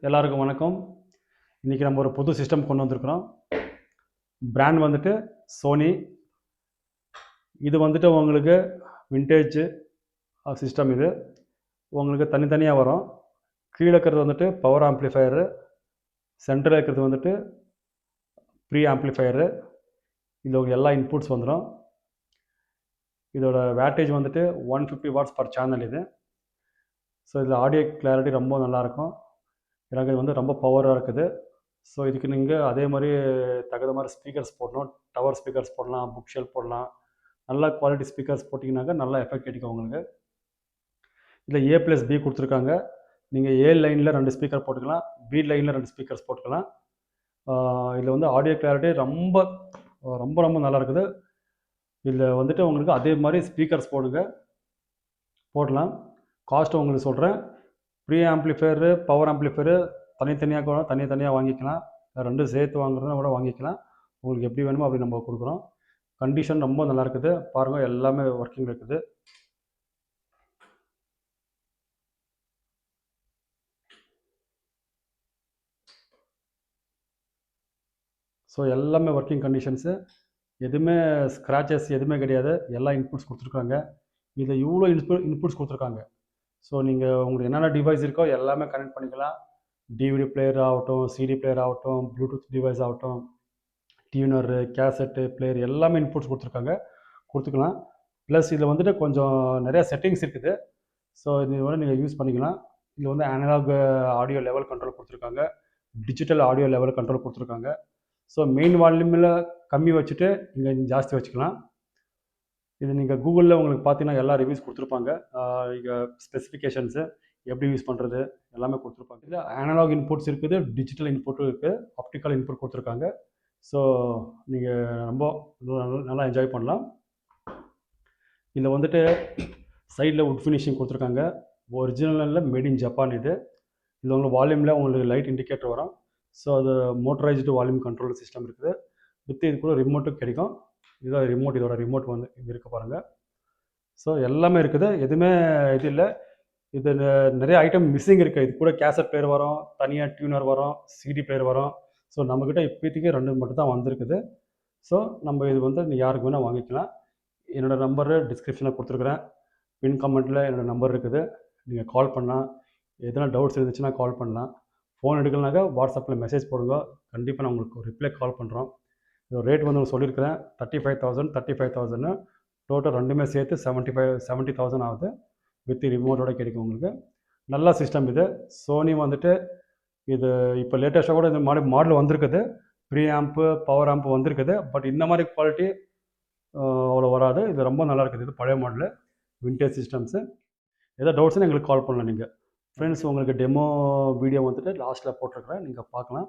எல்லாருக்கும் வணக்கம். இன்றைக்கி நம்ம ஒரு புது சிஸ்டம் கொண்டு வந்திருக்கிறோம். பிராண்ட் வந்துட்டு சோனி. இது வந்துட்டு உங்களுக்கு விண்டேஜ் சிஸ்டம். இது உங்களுக்கு தனித்தனியாக வரும். கீழே இருக்கிறது வந்துட்டு பவர் ஆம்ப்ளிஃபையரு, சென்டரில் இருக்கிறது வந்துட்டு ப்ரீ ஆம்ப்ளிஃபையரு. இதில் எல்லா இன்புட்ஸ் வந்துடும். இதோட வேட்டேஜ் வந்துட்டு 150 வாட்ஸ் பர் சேனல் இது. ஸோ இதில் ஆடியோ கிளாரிட்டி ரொம்ப நல்லாயிருக்கும். எனக்கு இது வந்து ரொம்ப பவராக இருக்குது. ஸோ இதுக்கு நீங்கள் அதே மாதிரி தகுந்த மாதிரி ஸ்பீக்கர்ஸ் போடணும். டவர் ஸ்பீக்கர்ஸ் போடலாம், புக் ஷெல்ஃப் போடலாம். நல்ல குவாலிட்டி ஸ்பீக்கர்ஸ் போட்டிங்கனாக்கா நல்லா எஃபெக்ட் கிடைக்கும் உங்களுக்கு. இதில் A+B கொடுத்துருக்காங்க. நீங்கள் A லைனில் 2 ஸ்பீக்கர் போட்டுக்கலாம், B லைனில் 2 ஸ்பீக்கர்ஸ் போட்டுக்கலாம். இதில் வந்து ஆடியோ கிளாரிட்டி ரொம்ப ரொம்ப ரொம்ப நல்லா இருக்குது. இதில் வந்துட்டு உங்களுக்கு அதே மாதிரி ஸ்பீக்கர்ஸ் போடலாம். காஸ்ட்டு உங்களுக்கு சொல்கிறேன். ப்ரீ ஆம்ப்ளிஃபையரு, பவர் ஆம்ப்ளிஃபையரு தனித்தனியாக வாங்கிக்கலாம். ரெண்டும் சேர்த்து வாங்குறதுனா கூட வாங்கிக்கலாம். உங்களுக்கு எப்படி வேணுமோ அப்படி நம்ம கொடுக்குறோம். கண்டிஷன் ரொம்ப நல்லா இருக்குது. பாருங்கள், எல்லாமே ஒர்க்கிங் இருக்குது. ஸோ எல்லாமே ஒர்க்கிங் கண்டிஷன்ஸு. எதுவுமே ஸ்க்ராச்சஸ் எதுவுமே கிடையாது. எல்லா இன்புட்ஸ் கொடுத்துருக்காங்க. இதில் இவ்வளோ இன்புட்ஸ் கொடுத்துருக்காங்க. ஸோ நீங்கள் உங்களுக்கு என்னென்ன டிவைஸ் இருக்கோ எல்லாமே கனெக்ட் பண்ணிக்கலாம். டிவிடி பிளேயர் ஆகட்டும், சிடி பிளேயர் ஆகட்டும், ப்ளூடூத் டிவைஸ் ஆகட்டும், டியூனரு, கேசட்டு பிளேயர் எல்லாமே இன்புட்ஸ் கொடுத்துக்கலாம். ப்ளஸ் இதில் வந்துட்டு கொஞ்சம் நிறையா செட்டிங்ஸ் இருக்குது. ஸோ இது வந்து நீங்கள் யூஸ் பண்ணிக்கலாம். இதில் வந்து அனலாக் ஆடியோ லெவல் கண்ட்ரோல் கொடுத்துருக்காங்க, டிஜிட்டல் ஆடியோ லெவல் கண்ட்ரோல் கொடுத்துருக்காங்க. ஸோ மெயின் வால்யூமில் கம்மி வச்சுட்டு இங்கே ஜாஸ்தி வச்சுக்கலாம். இது நீங்கள் கூகுளில் உங்களுக்கு பார்த்தீங்கன்னா எல்லா ரிவ்யூஸ் கொடுத்துருப்பாங்க. இங்கே ஸ்பெசிஃபிகேஷன்ஸு எப்படி யூஸ் பண்ணுறது எல்லாமே கொடுத்துருப்பாங்க. இதில் அனலாக் இன்புட்ஸ் இருக்குது, டிஜிட்டல் இன்புட்டும் இருக்குது, ஆப்டிக்கல் இன்புட் கொடுத்துருக்காங்க. ஸோ நீங்கள் ரொம்ப நல்லா என்ஜாய் பண்ணலாம். இதில் வந்துட்டு சைடில் வுட் ஃபினிஷிங் கொடுத்துருக்காங்க. ஒரிஜினலில் மேட் இன் ஜப்பான் இது. இதில் உங்களுக்கு வால்யூமில் உங்களுக்கு லைட் இண்டிகேட்டர் வரும். ஸோ அது மோட்டரைஸ்டு வால்யூம் கண்ட்ரோல் சிஸ்டம் இருக்குது. வித் இது கூட ரிமோட்டும் கிடைக்கும். இதோட ரிமோட் வந்து இங்கே இருக்க பாருங்கள். ஸோ எல்லாமே இருக்குது. எதுவுமே இது இல்லை. இது நிறைய ஐட்டம் மிஸ்ஸிங் இருக்குது. இது கூட கேசட் பிளேயர் வரும், தனியாக டியூனர் வரும், சிடி பிளேயர் வரும். ஸோ நம்மக்கிட்ட இப்போதைக்கு 2 மட்டும் தான் வந்திருக்குது. ஸோ நம்ம இது வந்து யாருக்கு வேணால் வாங்கிக்கலாம். என்னோடய நம்பரு டிஸ்கிரிப்ஷனில் கொடுத்துருக்குறேன். பின் கமெண்ட்டில் என்னோடய நம்பர் இருக்குது. நீங்கள் கால் பண்ணலாம். எதனா டவுட்ஸ் இருந்துச்சுன்னா கால் பண்ணலாம். ஃபோன் எடுக்கலனாக்கா வாட்ஸ்அப்பில் மெசேஜ் போடுங்க. கண்டிப்பாக நான் உங்களுக்கு ரிப்ளை கால் பண்ணுறோம். இதோட ரேட் வந்து உங்களுக்கு சொல்லியிருக்கிறேன். 35,000 டோட்டல் ரெண்டுமே சேர்த்து 70,000 ஆகுது. வித் ரிமோட்டோட கிடைக்கும் உங்களுக்கு. நல்ல சிஸ்டம் இது. சோனி வந்துட்டு இது இப்போ லேட்டஸ்ட்டாக கூட இந்த மாடல் வந்திருக்குது. ப்ரீ ஆம்ப்பு, பவர் ஆம்ப்பு வந்திருக்குது. பட் இந்த மாதிரி குவாலிட்டி அவ்வளோ வராது. இது ரொம்ப நல்லா இருக்குது. இது பழைய மாடலு, விண்டேஜ் சிஸ்டம்ஸு. எதாவது டவுட்ஸ்னால் எங்களுக்கு கால் பண்ணலாம் நீங்கள். ஃப்ரெண்ட்ஸ், உங்களுக்கு டெமோ வீடியோ வந்துட்டு லாஸ்ட்டில் போட்டிருக்கிறேன், நீங்கள் பார்க்கலாம்.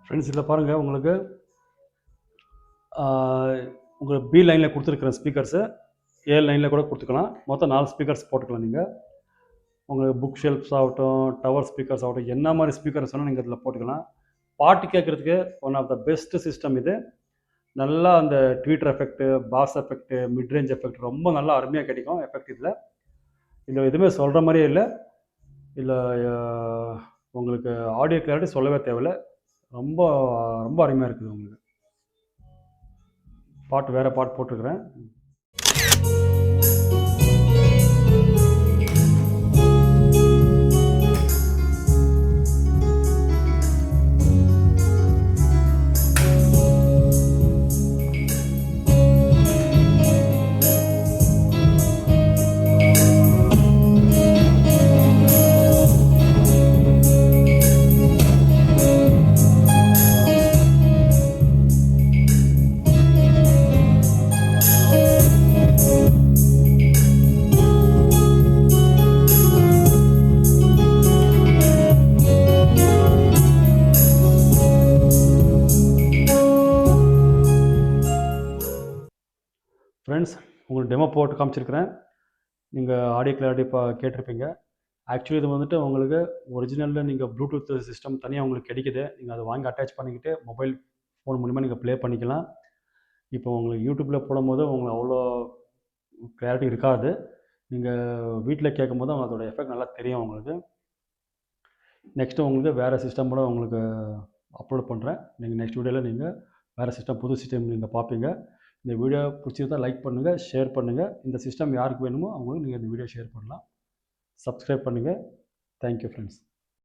ஃப்ரெண்ட்ஸ், இதில் பாருங்கள், உங்களுக்கு உங்களுக்கு பி லைனில் கொடுத்துருக்குற ஸ்பீக்கர்ஸு A லைனில் கூட கொடுத்துக்கலாம். மொத்தம் 4 ஸ்பீக்கர்ஸ் போட்டுக்கலாம். நீங்கள் உங்களுக்கு புக் ஷெல்ஃப்ஸ் ஆகட்டும், டவர் ஸ்பீக்கர்ஸ் ஆகட்டும், என்ன மாதிரி ஸ்பீக்கர்ஸ் வேணால் நீங்கள் இதில் போட்டுக்கலாம். பாட்டு கேட்குறதுக்கு one of the best system இது. நல்லா அந்த tweeter effect, bass effect, mid range effect ரொம்ப நல்லா அருமையாக கிடைக்கும் எஃபெக்ட் இதில் எதுவுமே சொல்கிற மாதிரியே இல்லை. இதில் உங்களுக்கு ஆடியோ கிளாரிட்டி சொல்லவே தேவையில்லை. ரொம்ப ரொம்ப அருமையாக இருக்குது உங்களுக்கு. வேறு பாட் போட்டிருக்கிறேன். ஃப்ரெண்ட்ஸ், உங்களுக்கு டெமோ போட்டு காமிச்சிருக்கிறேன். நீங்கள் ஆடியோ கிளாரிட்டி கேட்டிருப்பீங்க. ஆக்சுவலி இது வந்துட்டு உங்களுக்கு ஒரிஜினலில் நீங்கள் ப்ளூடூத் சிஸ்டம் தனியாக உங்களுக்கு கிடைக்குது. நீங்கள் அதை வாங்கி அட்டாச் பண்ணிக்கிட்டு மொபைல் ஃபோன் மூலிமா நீங்கள் ப்ளே பண்ணிக்கலாம். இப்போ உங்களுக்கு யூடியூப்பில் போடும்போது உங்களுக்கு அவ்வளோ கிளாரிட்டி இருக்காது. நீங்கள் வீட்டில் கேட்கும்போது அதோட எஃபெக்ட் நல்லா தெரியும் உங்களுக்கு. நெக்ஸ்ட்டு உங்களுக்கு வேறு சிஸ்டம் கூட உங்களுக்கு அப்லோட் பண்ணுறேன். நீங்கள் நெக்ஸ்ட் வீடியோவில் நீங்கள் வேறு சிஸ்டம், புது சிஸ்டம் நீங்கள் பார்ப்பீங்க. இந்த வீடியோ பிடிச்சிருந்தால் லைக் பண்ணுங்கள், ஷேர் பண்ணுங்கள். இந்த சிஸ்டம் யாருக்கு வேணுமோ அவங்களுக்கு நீங்கள் இந்த வீடியோ ஷேர் பண்ணலாம். சப்ஸ்கிரைப் பண்ணுங்கள். Thank you friends.